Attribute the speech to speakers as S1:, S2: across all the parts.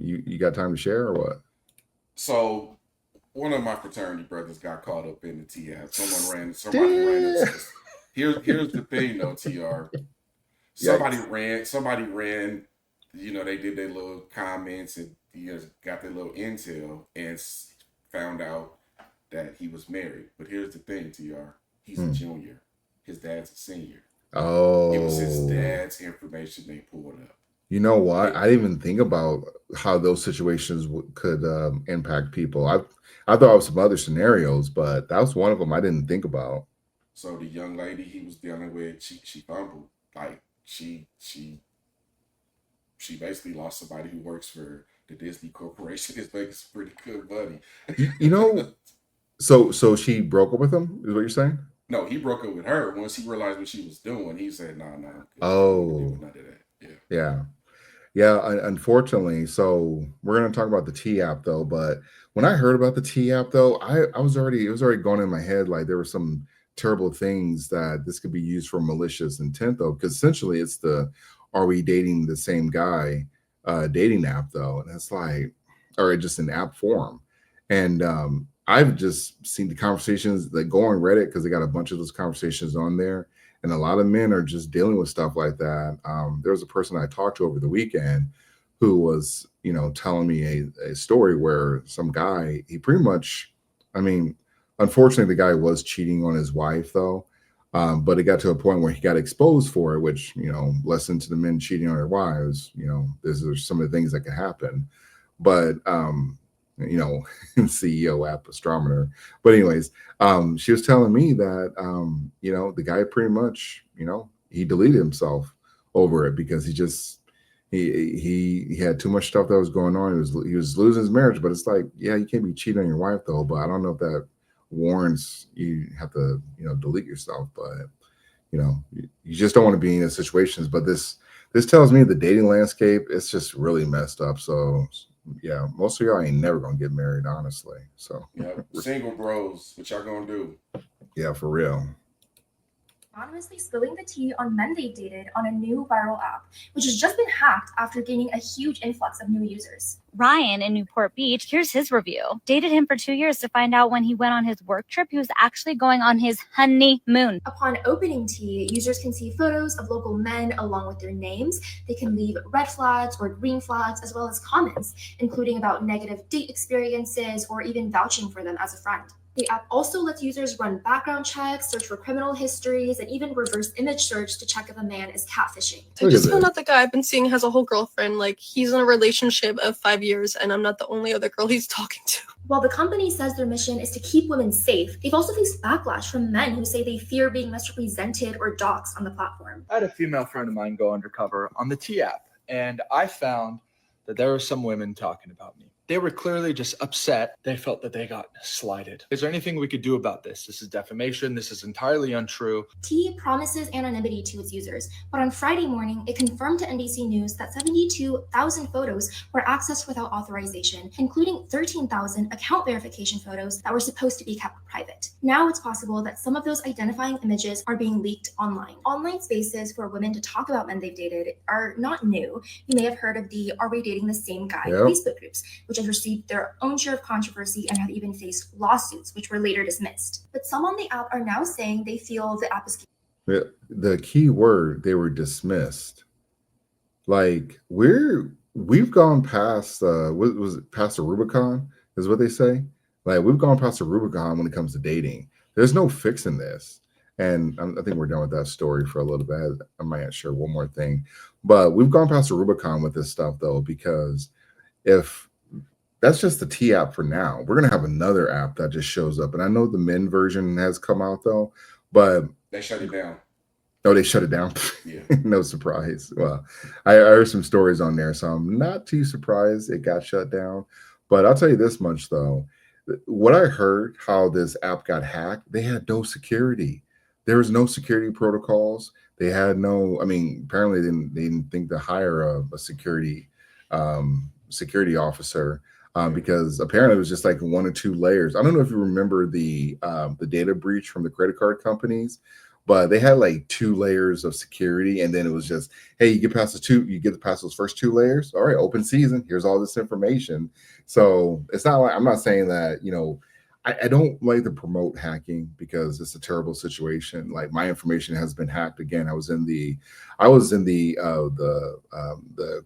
S1: You got time to share or what?
S2: So one of my fraternity brothers got caught up in the TF. Somebody ran
S1: Damn.
S2: into this. Here's the thing though, TR.
S1: Yikes.
S2: Somebody ran, they did their little comments and got their little intel and found out that he was married. But here's the thing, TR. He's a
S1: Hmm.
S2: junior. His dad's a senior. It was his
S1: Oh,
S2: dad's information they pulled up.
S1: you know what?
S2: It
S1: I didn't even think about how those situations could impact people. I thought of some other scenarios, but that was one of them I didn't think about.
S2: So the young lady he was dealing with, she fumbled. Like she basically lost somebody who works for the Disney Corporation. It's making some pretty good
S1: You
S2: money.
S1: know, so she broke up with him, is what you're saying?
S2: No, he broke up with her once he realized what she was doing. He said, "No, no, I'm good. I don't want to deal
S1: Oh,
S2: with none of that." Yeah.
S1: yeah. Yeah, unfortunately. So we're gonna talk about the T app though. But when I heard about the T app though, I was already it was already going in my head like there were some terrible things that this could be used for malicious intent though, because essentially it's the are we dating the same guy dating app though, and it's like or just in app form, and I've just seen the conversations that go on Reddit because they got a bunch of those conversations on there and a lot of men are just dealing with stuff like that. There was a person I talked to over the weekend who was, telling me a story where some guy, he pretty much, I mean, unfortunately, the guy was cheating on his wife though. But it got to a point where he got exposed for it, which, lesson to the men cheating on their wives, there's some of the things that can happen. But, you know, CEO app astronomer. But anyways, she was telling me that the guy pretty much, he deleted himself over it because he had too much stuff that was going on. He was losing his marriage, but it's like, yeah, you can't be cheating on your wife though. But I don't know if that warrants you have to, delete yourself. But you just don't want to be in those situations. But this tells me the dating landscape it's just really messed up. So yeah, most of y'all ain't never gonna get married, honestly. So
S2: Yep. Single bros, what y'all gonna do?
S1: yeah, for real.
S3: Anonymously spilling the tea on men they've dated on a new viral app, which has just been hacked after gaining a huge influx of new users.
S4: Ryan in Newport Beach, here's his review. Dated him for 2 years to find out when he went on his work trip, he was actually going on his honeymoon.
S3: Upon opening tea, users can see photos of local men along with their names. They can leave red flags or green flags, as well as comments, including about negative date experiences or even vouching for them as a friend. The app also lets users run background checks, search for criminal histories, and even reverse image search to check if a man is catfishing.
S5: I
S1: Look at
S5: just found
S1: this.
S5: out the guy I've been seeing has a whole girlfriend. Like, he's in a relationship of 5 years, and I'm not the only other girl he's talking to.
S3: While the company says their mission is to keep women safe, they've also faced backlash from men who say they fear being misrepresented or doxxed on the platform.
S6: I had a female friend of mine go undercover on the T app, and I found that there were some women talking about me. They were clearly just upset. They felt that they got slighted. Is there anything we could do about this? This is defamation. This is entirely untrue.
S3: T promises anonymity to its users, but on Friday morning, it confirmed to NBC News that 72,000 photos were accessed without authorization, including 13,000 account verification photos that were supposed to be kept private. Now it's possible that some of those identifying images are being leaked online. Online spaces for women to talk about men they've dated are not new. You may have heard of the Are We Dating the Same Guy
S1: Yep.
S3: Facebook groups, which have received their own share of controversy and have even faced lawsuits, which were later dismissed. But some on the app are now saying they feel the app is
S1: The key word they were dismissed. Like we've gone past what was it past the Rubicon is what they say. Like we've gone past the Rubicon when it comes to dating. There's no fixing this. And I think we're done with that story for a little bit. I might share one more thing, but we've gone past the Rubicon with this stuff though because if that's just the T app for now, we're gonna have another app that just shows up. And I know the men version has come out though, but
S2: They shut it down.
S1: oh, they shut it down.
S2: Yeah.
S1: No surprise. Well, I heard some stories on there, so I'm not too surprised it got shut down. But I'll tell you this much though. What I heard, how this app got hacked, they had no security. There was no security protocols. They had no. I mean, apparently they didn't think to hire a security officer
S2: Yeah.
S1: because apparently it was just like one or two layers. I don't know if you remember the data breach from the credit card companies but they had like 2 layers of security, and then it was just, hey, you get past you get past those first 2 layers. All right, open season. Here's all this information. So it's not like, I'm not saying that, I don't like to promote hacking because it's a terrible situation. Like, my information has been hacked again. I was in the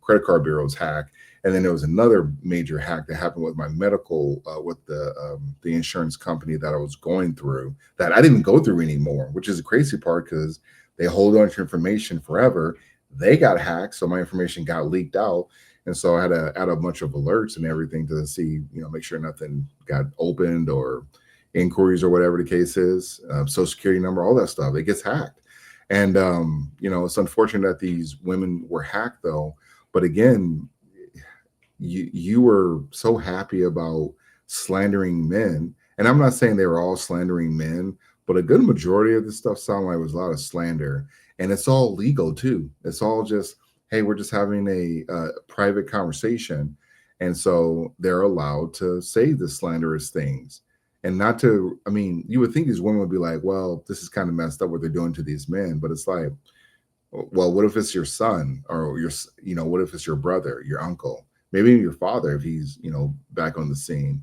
S1: credit card bureau's hack, and then there was another major hack that happened with my medical, with the insurance company that I was going through, that I didn't even go through anymore, which is the crazy part because they hold on to information forever. They got hacked, so my information got leaked out, and so I had to add a bunch of alerts and everything to see, make sure nothing got opened or inquiries or whatever the case is, social security number, all that stuff. It gets hacked. And, it's unfortunate that these women were hacked though. But again, you were so happy about slandering men. And I'm not saying they were all slandering men, but a good majority of this stuff sounded like it was a lot of slander. And it's all legal too. It's all just, hey, we're just having a private conversation. And so they're allowed to say the slanderous things. And not to, I mean, you would think these women would be like, well, this is kind of messed up what they're doing to these men. But it's like, well, what if it's your son, or what if it's your brother, your uncle, maybe even your father, if he's, back on the scene?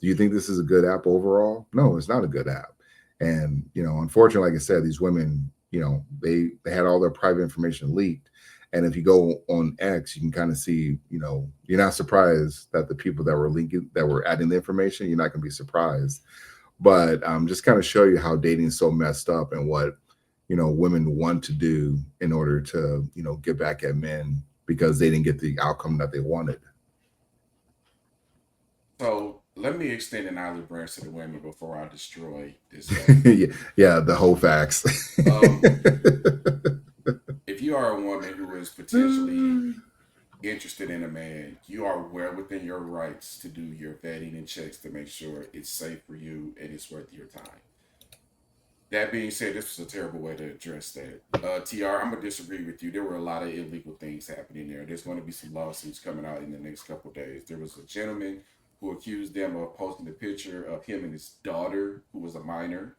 S1: Do you think this is a good app overall? No, it's not a good app. And, unfortunately, like I said, these women, they had all their private information leaked. And if you go on X, you can kind of see, you're not surprised that the people that were leaking, that were adding the information, you're not going to be surprised. But just kind of show you how dating is so messed up, and what, women want to do in order to, get back at men because they didn't get the outcome that they wanted.
S2: So let me extend an olive branch to the women before I destroy this.
S1: Yeah, the whole facts.
S2: If you are a woman who is potentially interested in a man, you are well within your rights to do your vetting and checks to make sure it's safe for you and it's worth your time. That being said, this was a terrible way to address that. TR, I'm gonna disagree with you. There were a lot of illegal things happening there. There's going to be some lawsuits coming out in the next couple of days. There was a gentleman who accused them of posting a picture of him and his daughter, who was a minor.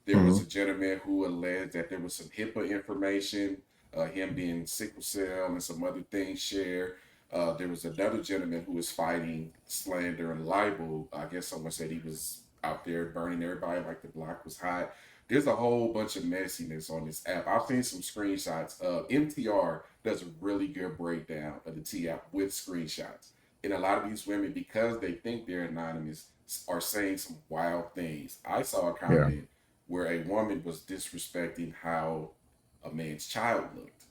S2: There was a
S1: Mhm.
S2: gentleman who alleged that there was some HIPAA information, him being sickle cell and some other things shared. There was another gentleman who was fighting slander and libel. I guess someone said he was out there burning everybody like the block was hot. There's a whole bunch of messiness on this app. I've seen some screenshots. MTR does a really good breakdown of the T app with screenshots. And a lot of these women, because they think they're anonymous, are saying some wild things. I saw a
S1: Yeah.
S2: comment where a woman was disrespecting how a man's child looked.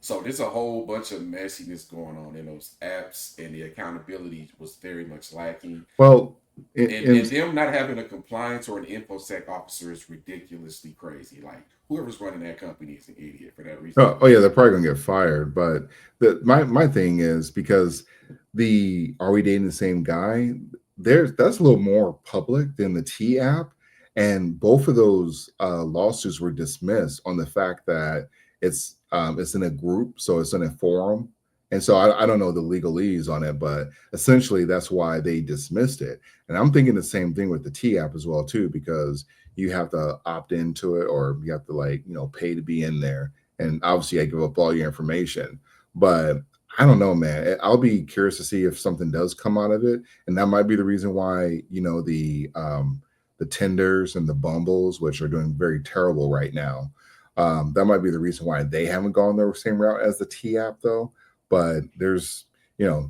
S2: So there's a whole bunch of messiness going on in those apps, and the accountability was very much lacking.
S1: Well,
S2: And them not having a compliance or an infosec officer is ridiculously crazy. Like, whoever's running that company is an idiot for that reason
S1: oh yeah,
S2: alone.
S1: they're probably gonna get fired. But my thing is, because the are we dating the same guy? That's a little more public than the T app, and both of those lawsuits were dismissed on the fact that it's in a group, so it's in a forum, and so I don't know the legalese on it, but essentially that's why they dismissed it. And I'm thinking the same thing with the T app as well too, because you have to opt into it, or you have to, like, pay to be in there, and obviously I give up all your information. But I don't know, man. I'll be curious to see if something does come out of it, and that might be the reason why, the Tinders and the Bumbles, which are doing very terrible right now. That might be the reason why they haven't gone the same route as the T app, though. But this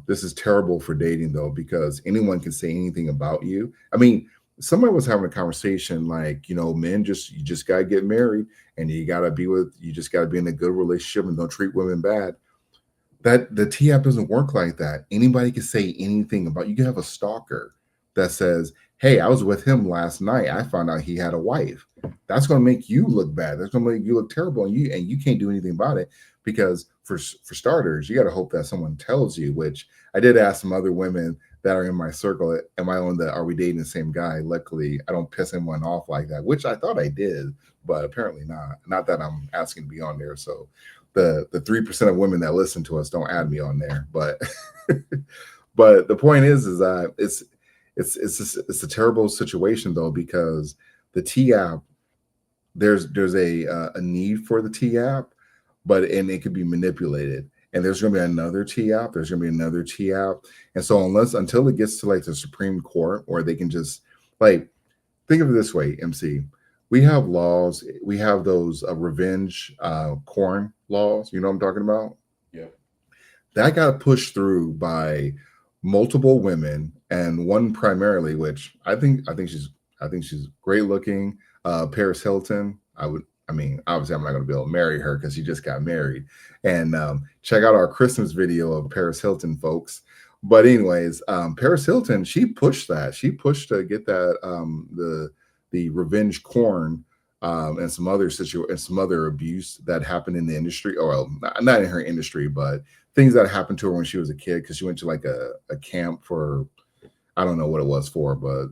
S1: is terrible for dating though, because anyone can say anything about you. I mean, somebody was having a conversation like, men, you just gotta get married, and you just gotta be in a good relationship and don't treat women bad. That the T app doesn't work like that. Anybody can say anything about you. Can have a stalker that says, hey, I was with him last night, I found out he had a wife. That's going to make you look bad. That's going to make you look terrible, and you can't do anything about it, because for starters, you got to hope that someone tells you. Which I did ask some other women that are in my circle, am I on the are we dating the same guy? Luckily, I don't piss anyone off like that, which I thought I did, but apparently not. Not that I'm asking to be on there. So the 3% of women that listen to us don't add me on there. But but the point is that it's a terrible situation though, because the T app there's a need for the T app, but and it could be manipulated. And there's going to be another T app. There's going to be another T app. And so until it gets to like the Supreme Court, or they can just like think of it this way, MC. We have laws. We have those revenge corn laws. You know what I'm talking about?
S2: Yep.
S1: That got pushed through by multiple women, and one primarily, which I think she's great looking. Paris Hilton. I mean, obviously, I'm not going to be able to marry her because she just got married. And check out our Christmas video of Paris Hilton, folks. But anyways, Paris Hilton, she pushed that. She pushed to get that the revenge corn and some other abuse that happened in the industry. Or well, not in her industry, but things that happened to her when she was a kid, because she went to like a camp for, I don't know what it was for, but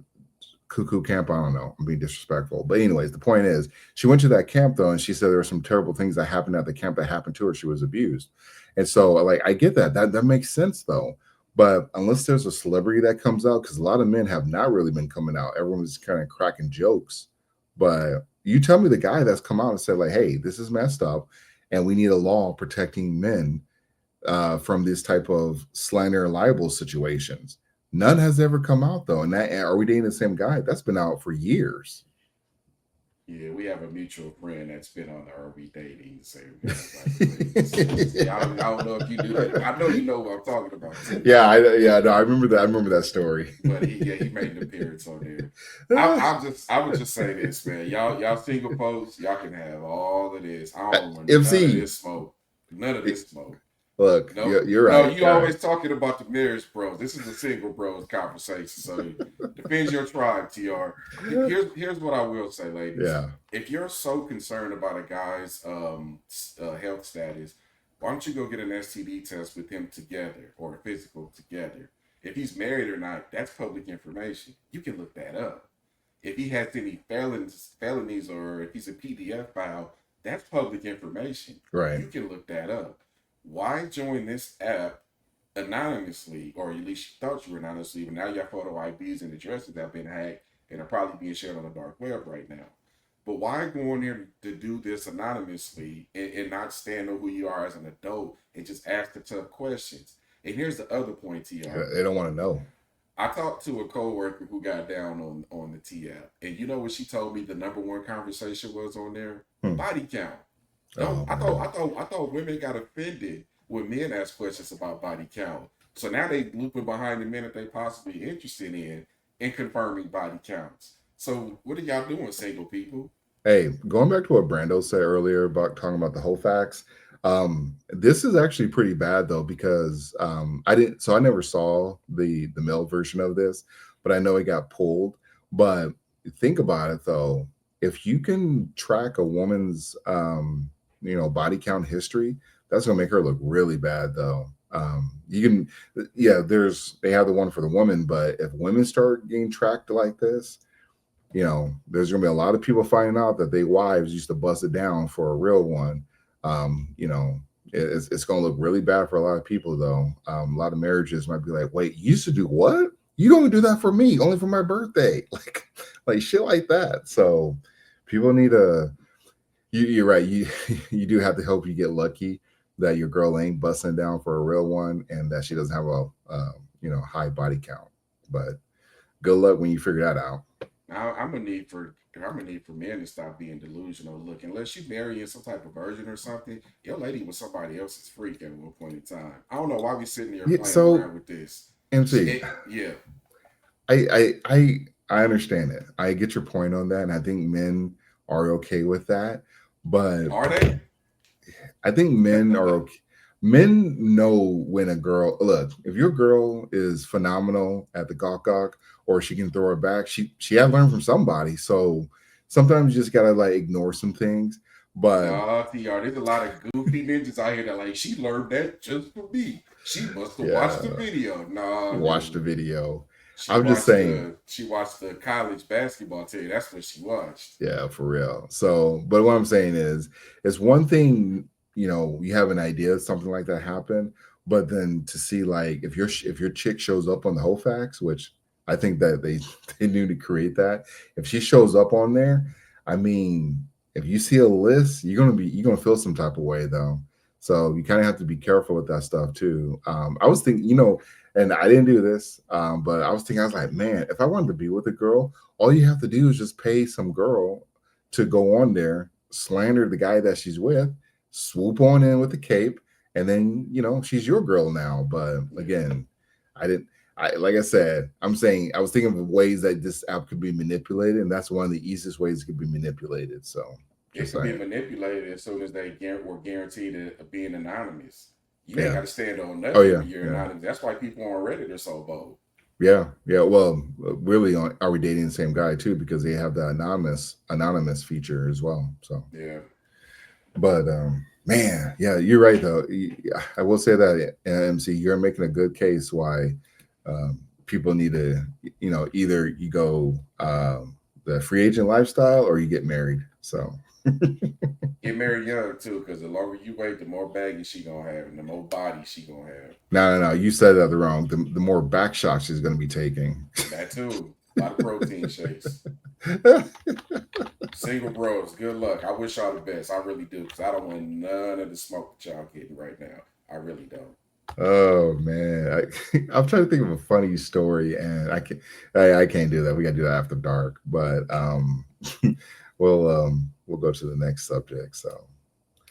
S1: cuckoo camp. I don't know. I'm being disrespectful. But anyways, the point is she went to that camp though, and she said there were some terrible things that happened at the camp that happened to her. She was abused. And so like I get that. That makes sense though. But unless there's a celebrity that comes out, because a lot of men have not really been coming out. Everyone's kind of cracking jokes. But you tell me the guy that's come out and said, like, hey, this is messed up, and we need a law protecting men from this type of slander and libel situations. None has ever come out though. And that, are we dating the same guy? That's been out for years.
S2: Yeah, we have a mutual friend that's been on the Are We Dating the same guy, by the way. I don't know if you do that. I know you know what I'm talking about too.
S1: No, I remember that. I remember that story.
S2: But he made an appearance on there. I would just say this, man. Y'all single folks, y'all can have all of this. I don't want none of this smoke. None of this smoke.
S1: Look,
S2: no,
S1: you're right.
S2: No, you always talking about the marriage bros. This is a single bros conversation. So defend your tribe, TR. Here's what I will say, ladies.
S1: Yeah.
S2: If you're so concerned about a guy's health status, why don't you go get an STD test with him together, or a physical together? If he's married or not, that's public information. You can look that up. If he has any felonies, or if he's a PDF file, that's public information.
S1: Right.
S2: You can look that up. Why join this app anonymously, or at least you thought you were anonymously, but now your photo IDs and addresses have been hacked and are probably being shared on the dark web right now. But why go in there to do this anonymously and not stand on who you are as an adult and just ask the tough questions? And here's the other point, TR.
S1: They don't want to know.
S2: I talked to a coworker who got down on the T app, and you know what she told me the number one conversation was on there? Body count. No, I thought women got offended when men ask questions about body count. So now they looping behind the men that they possibly interested in confirming body counts. So what are y'all doing, single people?
S1: Hey, going back to what Brando said earlier about talking about the whole facts, this is actually pretty bad though, because I never saw the male version of this, but I know it got pulled. But think about it though, if you can track a woman's body count history, that's gonna make her look really bad though. You can, they have the one for the woman, but if women start getting tracked like this, there's gonna be a lot of people finding out that they wives used to bust it down for a real one. It's gonna look really bad for a lot of people though. A lot of marriages might be like, wait, you used to do what? You don't do that for me, only for my birthday. Like shit like that. So people need to, you're right. You do have to hope you get lucky that your girl ain't busting down for a real one, and that she doesn't have a high body count. But good luck when you figure that out.
S2: I'm gonna need for men to stop being delusional. Look, unless you marrying some type of virgin or something, your lady was somebody else's freak at one point in time. I don't know why we sitting here playing around with this.
S1: MC,
S2: yeah,
S1: I understand it. I get your point on that, and I think men are okay with that. But
S2: are they?
S1: I think men are okay. Men know when a girl, look, if your girl is phenomenal at the gawk, or she can throw it back, she had to learn from somebody. So sometimes you just gotta like ignore some things. But
S2: TR, there's a lot of goofy ninjas out here that like, she learned that just for me. She must have watched the video.
S1: Watched the video. I'm just saying,
S2: she watched the college basketball team. That's what she watched.
S1: Yeah, for real. So, but what I'm saying is, it's one thing, you have an idea something like that happened, but then to see like if your chick shows up on the whole facts, which I think that they knew to create that. If she shows up on there, I mean, if you see a list, you're gonna feel some type of way though. So you kind of have to be careful with that stuff too. I was thinking, and I didn't do this, but I was thinking, I was like, man, if I wanted to be with a girl, all you have to do is just pay some girl to go on there, slander the guy that she's with, swoop on in with the cape, and then she's your girl now. But again, I didn't. Like I said, I'm saying I was thinking of ways that this app could be manipulated, and that's one of the easiest ways it could be manipulated. So
S2: It
S1: just
S2: could be
S1: saying,
S2: manipulated as soon as they were guaranteed of being anonymous. You ain't
S1: yeah.
S2: got to stand on nothing
S1: Oh yeah,
S2: when you're
S1: yeah,
S2: anonymous. That's why people on Reddit are so bold.
S1: yeah, yeah. Well, really, are we dating the same guy too? Because they have the anonymous feature as well. So
S2: Yeah.
S1: but man, yeah, you're right though. I will say that MC, you're making a good case why people need to, either you go the free agent lifestyle or you get married. So
S2: Get married young too, because the longer you wait, the more baggage she gonna have and the more body she gonna have.
S1: no, you said that wrong. The more back shots she's going to be taking.
S2: That too. A lot of protein shakes. Single bros, good luck. I wish y'all the best. I really do, because I don't want none of the smoke that y'all getting right now. I really don't.
S1: Oh man, I'm trying to think of a funny story, and I can't do that. We got to do that after dark. But we'll go to the next subject. So